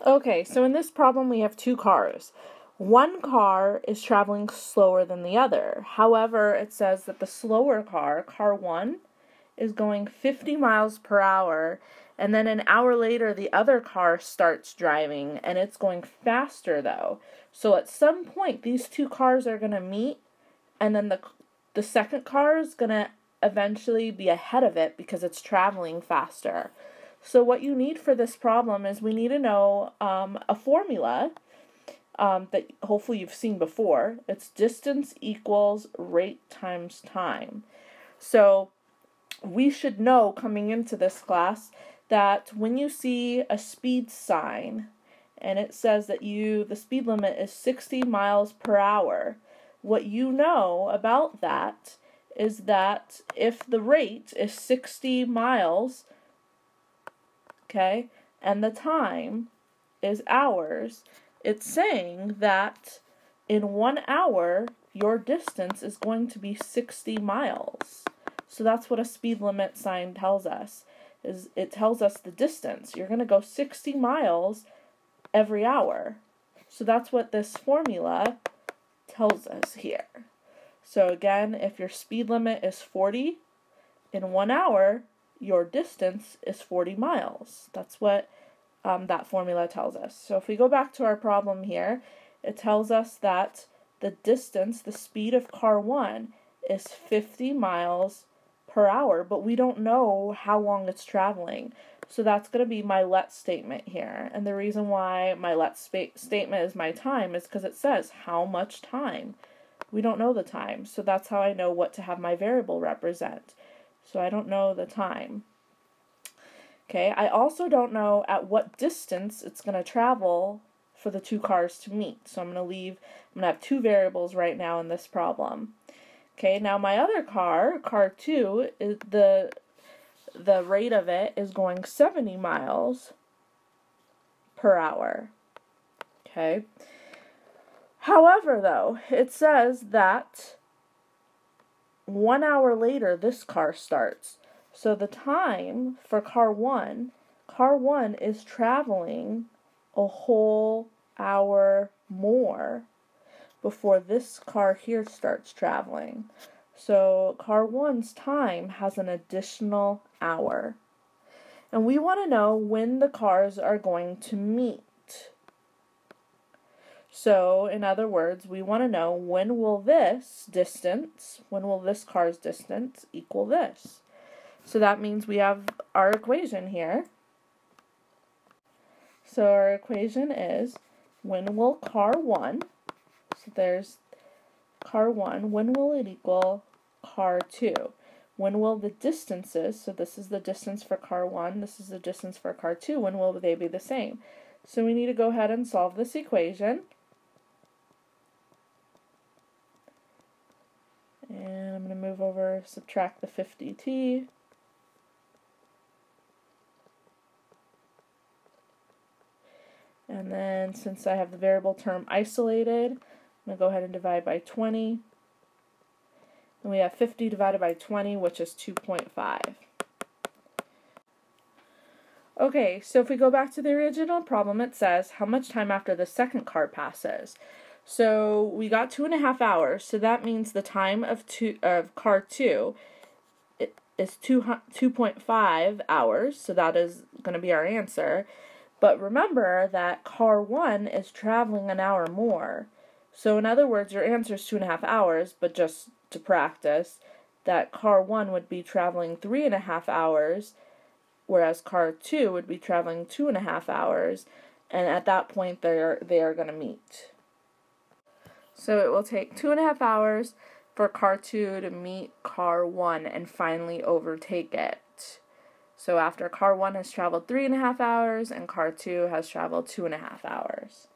Okay, so in this problem we have two cars. One car is traveling slower than the other. However, it says that the slower car, car 1, is going 50 miles per hour, and then an hour later the other car starts driving, and it's going faster though. So at some point these two cars are going to meet, and then the second car is going to eventually be ahead of it because it's traveling faster. So what you need for this problem is we need to know a formula that hopefully you've seen before. It's distance equals rate times time. So we should know coming into this class that when you see a speed sign and it says that the speed limit is 60 miles per hour, what you know about that is that if the rate is 60 miles, okay, and the time is hours, it's saying that in 1 hour, your distance is going to be 60 miles. So that's what a speed limit sign tells us, is it tells us the distance. You're going to go 60 miles every hour. So that's what this formula tells us here. So again, if your speed limit is 40, in 1 hour, your distance is 40 miles. That's what that formula tells us. So if we go back to our problem here, it tells us that the distance, the speed of car 1 is 50 miles per hour, but we don't know how long it's traveling. So that's going to be my let statement here. And the reason why my let statement is my time is because it says how much time. We don't know the time, so that's how I know what to have my variable represent. So I don't know the time. Okay, I also don't know at what distance it's going to travel for the two cars to meet. So I'm going to have two variables right now in this problem. Okay, now my other car, car 2, is the rate of it is going 70 miles per hour. Okay. However, though, it says that 1 hour later this car starts. So the time for car 1 is traveling a whole hour more before this car here starts traveling. So car 1's time has an additional hour. And we want to know when the cars are going to meet. So, in other words, we want to know when will this car's distance equal this? So that means we have our equation here. So our equation is when will car 1, so there's car 1, when will it equal car 2? When will the distances, so this is the distance for car 1, this is the distance for car 2, when will they be the same? So we need to go ahead and solve this equation. And I'm going to move over, subtract the 50t. And then since I have the variable term isolated, I'm going to go ahead and divide by 20. And we have 50 divided by 20, which is 2.5. Okay, so if we go back to the original problem, it says how much time after the second car passes. So we got 2.5 hours, so that means the time of car 2 is 2.5 hours, so that is going to be our answer. But remember that car 1 is traveling an hour more. So in other words, your answer is 2.5 hours, but just to practice, that car 1 would be traveling 3.5 hours, whereas car 2 would be traveling 2.5 hours, and at that point they are going to meet. So it will take 2.5 hours for car 2 to meet car 1 and finally overtake it. So after car 1 has traveled 3.5 hours and car 2 has traveled 2.5 hours.